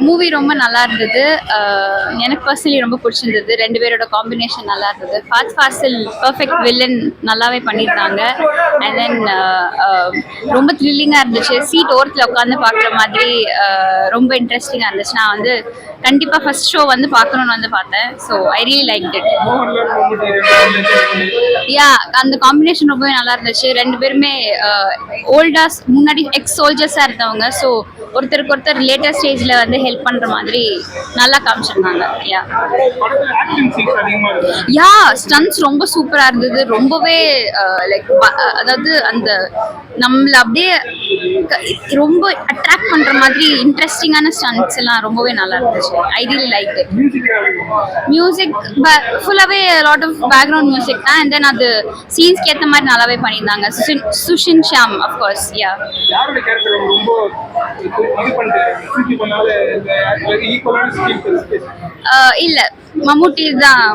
Movie ரொம்ப நல்லா இருந்தது. எனக்கு பர்சனலி ரொம்ப பிடிச்சிருந்தது. ரெண்டு பேரோட காம்பினேஷன் நல்லா இருந்தது. ஃபாத் ஃபாசில் பர்ஃபெக்ட் வில்லன் நல்லாவே பண்ணியிருந்தாங்க. அண்ட் தென் ரொம்ப த்ரில்லிங்காக இருந்துச்சு. சீட் ஓரத்தில் உட்காந்து பார்க்குற மாதிரி ரொம்ப இன்ட்ரெஸ்டிங்காக இருந்துச்சு. நான் வந்து கண்டிப்பாக ஃபர்ஸ்ட் ஷோ வந்து பார்க்கணுன்னு வந்து பார்த்தேன். So I really like it. Yeah, அந்த காம்பினேஷன் ரொம்பவே நல்லா இருந்துச்சு. ரெண்டு பேருமே ஓல்டாஸ் முன்னாடி எக்ஸ் சோல்ஜர்ஸாக இருந்தவங்க. ஸோ ஒருத்தருக்கு ஒருத்தர் லேட்டர் ஸ்டேஜ்ல வந்து ஹெல்ப் பண்ற மாதிரி நல்லா காமிச்சிருந்தாங்க. யா ஸ்டன்ஸ் ரொம்ப சூப்பரா இருந்தது. ரொம்பவே லைக் அதாவது அந்த நம்மள அப்படியே ரொம்ப அட்ராக்ட் பண்ற மாதிரி இன்ட்ரெஸ்டிங்கான ஸ்டன்ஸ் எல்லாம் ரொம்பவே நல்லா இருந்துச்சு. ஐ ரியலி லைக் இட். மியூசிக் ஃபுல்லாவே லாட் ஆஃப் பேக்ரவுண்ட் மியூசிக் தான். அண்ட் தென் அது சீன்ஸ்க்கு ஏற்ற மாதிரி நல்லாவே பண்ணியிருந்தாங்க. சுஷின் ஷாம் அஃப்கோர்ஸ். யா இல்ல மம்முட்டி தான்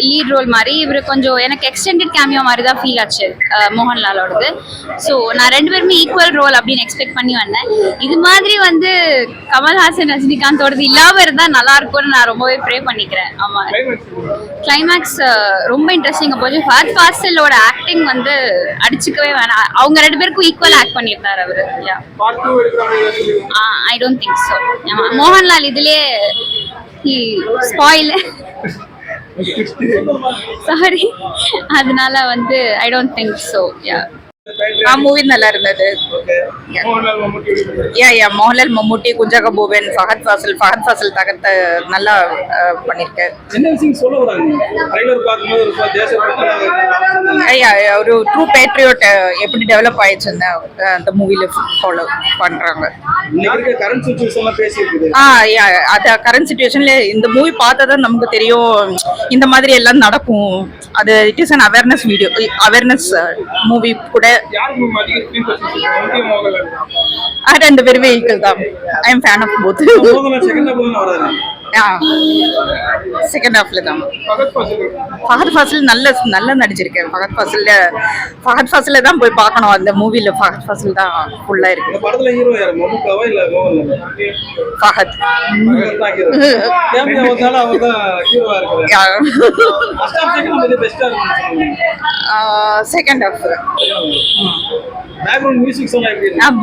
லீட் ரோல் மாதிரி. இவரு கொஞ்சம் எனக்கு எக்ஸ்டெண்டட் கேமியோ மாதிரி தான் ஃபீல் ஆச்சு மோகன்லாலோடது. ஸோ நான் ரெண்டு பேருமே ஈக்குவல் ரோல் அப்படின்னு எக்ஸ்பெக்ட் பண்ணி வந்தேன். இது மாதிரி வந்து கமல்ஹாசன் ரஜினிகாந்தோடது இல்லாம இருந்தா நல்லா இருக்கும்னு நான் ரொம்பவே ப்ரே பண்ணிக்கிறேன். ஆமா, கிளைமேக்ஸ் ரொம்ப இன்ட்ரெஸ்டிங்கா போச்சு. ஃபாத் ஃபாசிலோட ஆக்டிங் வந்து அடிச்சுக்கவே வேணாம். அவங்க ரெண்டு பேருக்கும் ஈக்குவல் ஆக்ட் பண்ணியிருந்தாரு அவரு. I don't think so. Mohanlal இதுலயே ஸ்பாயில் சாரி, அதனால வந்து I don't think so. Yeah, movie நல்லா இருந்தது. மோகன்லால், மம்முட்டி, குஞ்சாக போபன், ஃபஹத் ஃபாசில் தகர்த்த நல்லா பண்ணிருக்காரு. ஒரு ட்ரூ பேட்ரியோட் எப்படி டெவலப் ஆயிடுச்சுன்னு அந்த மூவில ஃபாலோ பண்றாங்க. அது கரண்ட் சிச்சுவேஷன்ல இந்த மூவி பார்த்தாதான் நமக்கு தெரியும் இந்த மாதிரி எல்லாம் நடக்கும். அது it is an awareness video, awareness movie கூட. ரெண்டு பேருமே ஈக்குவல் தான். I am fan of both. Second ஹாஃப்ல தான் ஃபஹத் ஃபாசில் நல்லா நடிச்சிருக்கேன். ஃபஹத் ஃபாசில தான் போய் பார்க்கணும். அந்த மூவில ஃபஹத் ஃபாசில் தான் ஃபுல்லா இருக்கு. ஃபஹத் செகண்ட் ஹாஃப்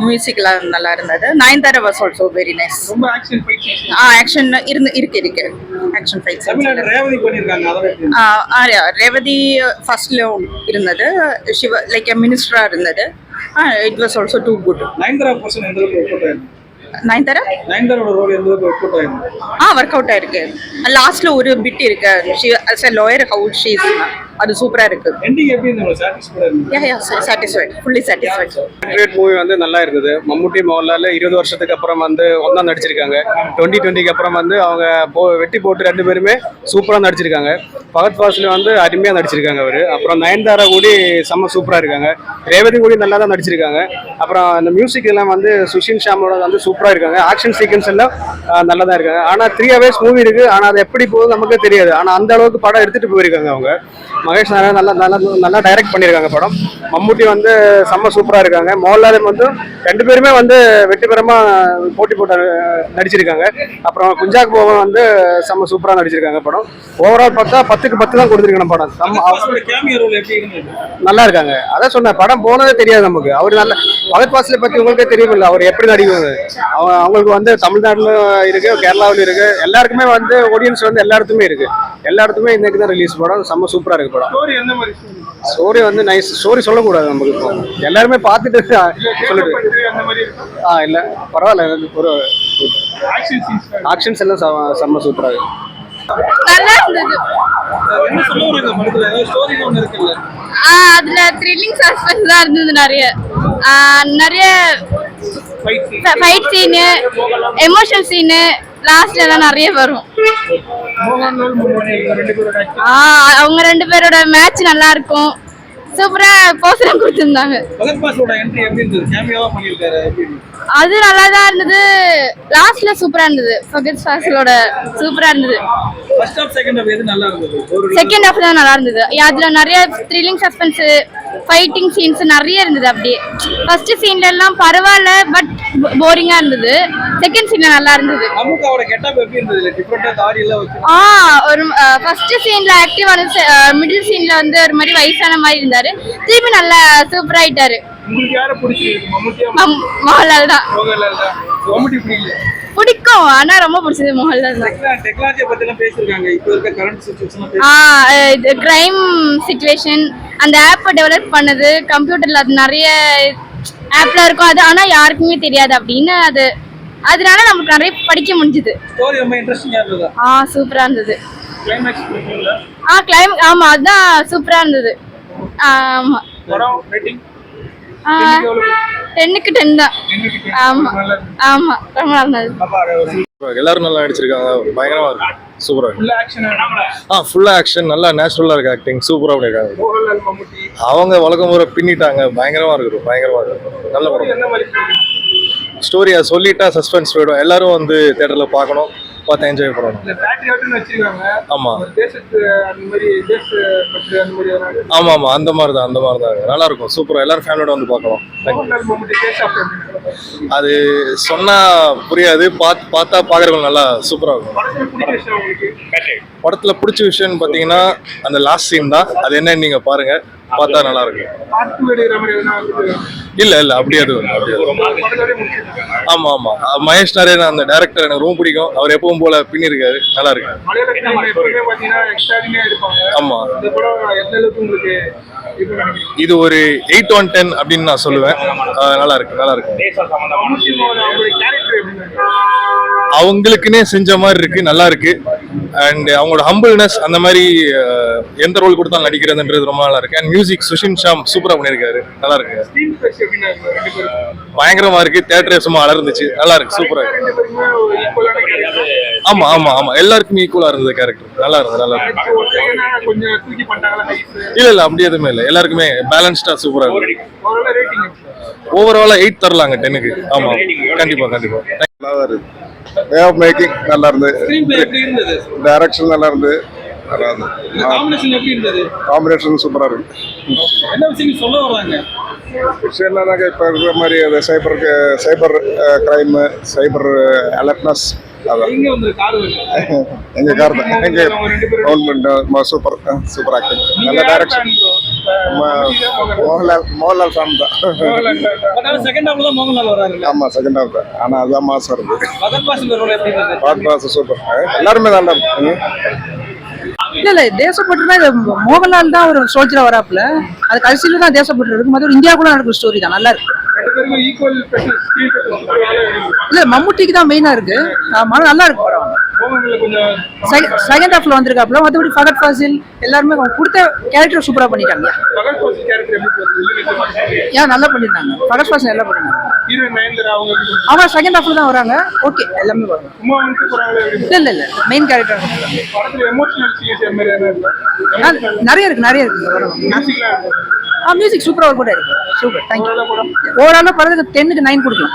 மியூசிக்லாம் நல்லா இருந்தது. Nayanthara was also very nice. Action இருக்கு ஆக்ஷன் ஃபைட்ஸ். ரேவதி ஃபர்ஸ்ட்ல இருந்தது. சிவ லைக் எ மினிஸ்டரா இருந்தது. It was also too good. நயன்தாராவோட ரோல் எந்த அளவுக்கு ஒர்க் அவுட் ஆயிருக்கு? ஒர்க் அவுட் ஆயிருக்கு. லாஸ்ட்ல ஒரு பிட் இருக்கு. she as a lawyer how she is, அது சூப்பரா இருக்கு. எண்டிங் எப்படி இருந்துச்சு? satisfied, fully satisfied. Great movie வந்து நல்லா இருந்தது. மம்முட்டி, மோகன்லால் 20 வருஷத்துக்கு அப்புறம் வந்து ஒண்ணா நடிச்சிருக்காங்க. 2020க்கு அப்புறம் வந்து அவங்க வெட்டி போட்டு ரெண்டு பேருமே சூப்பரா நடிச்சிருக்காங்க. ஃபஹத் ஃபாசில் வந்து அருமையா நடிச்சிருக்காங்க அவரு. அப்புறம் நயன்தாரா கூடி செம்ம சூப்பரா இருக்காங்க. ரேவதி கூடி நல்லா தான் நடிச்சிருக்காங்க. அப்புறம் அந்த மியூசிக் எல்லாம் வந்து சுஷின் ஷாமோட வந்து சூப்பரா இருக்காங்க. ஆக்ஷன் சீக்வன்ஸ் எல்லாம் நல்லா தான் இருக்காங்க. ஆனா 3 hours மூவி இருக்கு. ஆனா அது எப்படி போகுது நமக்கு தெரியாது. ஆனா அந்த அளவுக்கு படம் எடுத்துட்டு போயிருக்காங்க அவங்க. மகேஷ் நாராயணன் நல்லா டைரக்ட் பண்ணியிருக்காங்க படம். மம்முட்டி வந்து செம்ம சூப்பரா இருக்காங்க. மோகன்லால் வந்து ரெண்டு பேருமே வந்து வெற்றிகரமா போட்டி போட்டு நடிச்சிருக்காங்க. அப்புறம் குஞ்சாக் போவன் வந்து செம்ம சூப்பரா நடிச்சிருக்காங்க. படம் ஓவரால் பார்த்தா 10க்கு 10 தான் கொடுத்துருக்காங்க. படம் நல்லா இருக்காங்க. அதான் சொன்னேன், படம் போனதே தெரியாது நமக்கு. அவர் நல்ல ஃபஹத் ஃபாசிலை பத்தி உங்களுக்கே தெரியுமில்ல, அவர் எப்படி நடிக்கிறாங்க. அவங்களுக்கு வந்து தமிழ்நாட்டுல இருக்கு, கேரளாவிலும் இருக்கு. எல்லாருக்குமே வந்து ஆடியன்ஸ் வந்து எல்லா இடத்துமே இருக்கு. எல்லா இடத்துமே இன்னைக்கு தான் ரிலீஸ். படம் செம்ம சூப்பரா இருக்கு. படம் ஸ்டோரி வந்து நைஸ். ஸ்டோரி சொல்லக்கூடாது நமக்கு. இப்போ எல்லாருமே பார்த்துட்டு சொல்லிட்டு இல்ல பரவாயில்ல. ஒரு ஆக்ஷன்ஸ் எல்லாம் செம்ம சூப்பரா இருக்கு. நல்லா இருந்தது. அதுல த்ரில்லிங் சஸ்பென்ஸ் தான் இருந்தது. நிறைய ஃபைட் சீனு, எமோஷனல் சீனு லாஸ்ட்ல எல்லாம் நிறைய வரும். அவங்க ரெண்டு பேரோட மேட்ச் நல்லா இருக்கும். சூப்பரா போஸ்டர் கொடுத்திருந்தாங்க. அது நல்லா தான் இருந்தது. லாஸ்ட்ல சூப்பரா இருந்தது. ஃபஹத் ஃபாசிலோட சூப்பரா இருந்தது. செகண்ட் ஹாஃப் தான் நல்லா இருந்தது. அதுல நிறைய த்ரில்லிங் சஸ்பென்ஸ், ஃபைட்டிங் சீன்ஸ் நிறைய இருந்தது. அப்படியே ஃபர்ஸ்ட் சீன்ல எல்லாம் பரவாயில்ல, பட் போரிங்கா இருந்தது. செகண்ட் சீன்ல நல்லா இருந்தது. அமுக்காவோட கெட்டப் எப்படி இருந்தது? டிஃபரெண்டா தாடி எல்லாம் வச்சு ஒரு ஃபர்ஸ்ட் சீன்ல ஆக்டிவ் ஆனது, மிடில் சீன்ல வந்து ஒரு மாதிரி வயசான மாதிரி இருந்தாரு. திருப்பி நல்லா சூப்பர் ஆயிட்டாரு. உங்களுக்கு யாரை பிடிச்சிருக்கு? மம்முட்டியா மோகன்லால் தான். மோகன்லால் தான். மம்முட்டி பிடிக்கல? பிடிக்கும், ஆனா ரொம்ப பிடிச்சது மோகன்லால் தான். டெக்னாலஜியை பத்தி எல்லாம் பேசிருக்காங்க. இப்போ இருக்க கரண்ட் சிச்சுவேஷன் இது கிரைம் சிச்சுவேஷன், அந்த ஆப்பை டெவலப் பண்ணது கம்ப்யூட்டர்ல, அது நிறைய ஆப்ல இருக்கும் அது, ஆனா யாருக்குமே தெரியாது அப்படின்னு. அதனால நமக்கு நிறைய படிக்க முடிஞ்சுது. ஸ்டோரி ரொம்ப இன்ட்ரெஸ்டிங்கா இருந்ததா? சூப்பரா இருந்தது. கிளைமேக்ஸ் பிடிச்சீங்களா? ஆமா அதான் சூப்பரா இருந்தது. ஆமா படம் ரேட்டிங் 10க்கு 10 தான். ஆமா ஆமா ரொம்ப நல்லா இருந்தது. எல்லாரும் நல்லா நடிச்சிருக்காங்க, பயங்கரமா இருக்கு, சூப்பரா இருக்கு. Full action. ஃபுல்லா ஆக்ஷன், நல்லா நேச்சுரலா இருக்கு ஆக்டிங், சூப்பரா பண்ணிருக்காங்க. மோகன்லால் மம்முட்டி அவங்க வழக்கம் முறை பின்னிட்டாங்க, பயங்கரமா இருக்கு, பயங்கரமா இருக்கு, நல்ல படம். என்ன மாதிரி ஸ்டோரியா சொல்லிட்டா சஸ்பென்ஸ் போயிடும், எல்லாரும் வந்து தியேட்டர்ல பார்க்கணும், பார்த்து என்ஜாய் பண்ணணும். இந்த பேட்ரியாட்னு வச்சிருக்காங்க. ஆமா தேசத்து அந்த மாதிரி தேச பற்றி அந்த மாதிரி ஆமா ஆமா அந்த மாதிரி தான் நல்லா இருக்கும், சூப்பரா, எல்லாரும் ஃபேமிலியோட வந்து பார்க்கலாம். மோகன்லால் மம்முட்டி தேச அது சொன்னா புரியாது, பார்த்தா பாக்குறவங்க நல்லா சூப்பரா இருக்கும். படத்துல பிடிச்ச விஷயம் உங்களுக்கு? படத்துல பிடிச்ச விஷயம்னு பாத்தீங்கன்னா அந்த லாஸ்ட் சீன் தான், அது என்னன்னு நீங்க பாருங்க, பார்த்தா நல்லா இருக்கும். பாட்டு வெடிக்கிற மாதிரி எதுனா வந்து இல்ல அப்படியே அது படத்தோடய முடிச்சிருக்காங்க. ஆமா மகேஷ் நாராயணன் அந்த டைரக்டர் எனக்கு ரொம்ப பிடிக்கும், அவர் எப்பவும் போல பின்னிருக்காரு, நல்லா இருக்கு. மலையாள சினிமா எப்பவுமே பாத்தீங்கன்னா எக்ஸ்ட்ராடினரியா இருப்பாங்க. ஆமா இந்த படம் எந்த அளவுக்கு உங்களுக்கு இது நினைக்கிறீங்க? இது ஒரு 8/10 அப்படின்னு நான் சொல்லுவேன். நல்லா இருக்கு. அவங்களுடைய கேரக்டர் எப்படி இருக்கு? அவங்களுக்குன்னே செஞ்ச மாதிரி இருக்கு, நல்லா இருக்கு. அண்ட் அவங்களோட ஹம்பிள்னஸ், அந்த மாதிரி எந்த ரோல் கொடுத்தாலும் நடிக்கிறதுன்றது ரொம்ப நல்லா இருக்கு. அண்ட் மியூசிக் சுஷின் ஷாம் சூப்பரா பண்ணிருக்காரு, நல்லா இருக்கு. ஸ்கிரீன் ஸ்பேஸ் எப்படின்னா இருக்கு ரெண்டு பேரும்? பயங்கரமா இருக்கு, தியேட்டரே சும்மா அலர்ந்துச்சு, நல்லா இருக்கு, சூப்பரா இருக்கு. ரெண்டு பேருமே ஈக்குவலான கேரக்டர். ஆமா எல்லாருக்குமே ஈக்குவலா இருந்தது கேரக்டர், நல்லா இருக்கு. ஒரு செகண்டா கொஞ்சம் தூக்கி பண்ணிட்டாங்களா கைஸ்? இல்ல அப்படி எதுவுமே இல்லை, எல்லாருக்குமே பேலன்ஸ்டா சூப்பரா இருக்கு. அவங்களோட ரேட்டிங் ஓவராலா 8 தரலாங்க 10க்கு. ஆமா கண்டிப்பா. நல்லா இருக்கு. வே ஆஃப் மேக்கிங் நல்லா இருந்தது. ஸ்கிரீன் பிளே எப்படி இருந்தது? டைரக்ஷன் நல்லா இருந்தது. காம்பினேஷன் எப்படி இருந்தது? காம்பினேஷன் சூப்பரா இருக்கு. என்ன விஷயம் சொல்ல வராங்க? விஷயம் என்னன்னாக்க இப்போ இருக்கிற மாதிரி அது சைபர் கிரைம், சைபர் அலர்ட்னஸ், அதான் எங்க வந்து கார் எங்க கார் தான். எங்க கவர்மெண்ட் சூப்பர் ஆக்டிங், நல்ல டைரக்ஷன். மோகன்லால் ஃபேன் தான். செகண்ட் ஹாஃப்ல தான் மோகன்லால் வராரு. ஆமா செகண்ட் ஹாஃப் தான், ஆனா அதுதான் மாசம் இருக்கு. பகத் பாசில் ரோல் எப்படி இருந்தது? பாட்டு சூப்பர், எல்லாருமே நல்லா இருக்கு. இல்ல தேசப்பற்றுனா இது மோகன்லால் தான் ஒரு சோல்ஜரா வராப்புல, அது கடைசியில தான் தேசப்பற்று இருக்கு. மற்ற இந்தியா கூட நடக்கிற ஸ்டோரி தான், நல்லா இருக்கு. ரெண்டு பேருமே ஈக்குவல் ஸ்கிரீன் இல்ல மம்முட்டிக்கு தான் மெயினா இருக்கு, நல்லா இருக்கு படம். மோகன்லால் கொஞ்சம் செகண்ட் ஹாஃப்ல வந்திருக்காப்புல, மற்றபடி ஃபகத் ஃபாசில் எல்லாருமே கொடுத்த கேரக்டர் சூப்பரா பண்ணிட்டாங்க. பகத் பாசில் கேரக்டர் எப்படி போகுது? ஏன் நல்லா பண்ணிருந்தாங்க, ஃபகத் ஃபாசில் நல்லா பண்ணிருந்தாங்க. ஹீரோயின் நயன்தாரா அவங்க ஆமா செகண்ட் ஹாஃப்ல தான் வராங்க, ஓகே எல்லாமே வரும். சும்மா வந்து போறாங்களே எப்படி? இல்ல மெயின் கேரக்டர் படத்துல எமோஷனல் சீன்ஸ் மாதிரி என்ன இருக்கு? நிறைய இருக்கு வரும். மியூசிக்லாம் இருக்கு. மியூசிக் சூப்பரா ஒர்க் அவுட் ஆயிருக்கு, சூப்பர், தேங்க்யூ. ஓவராலா படத்துக்கு 10க்கு 9 கொடுக்கலாம்.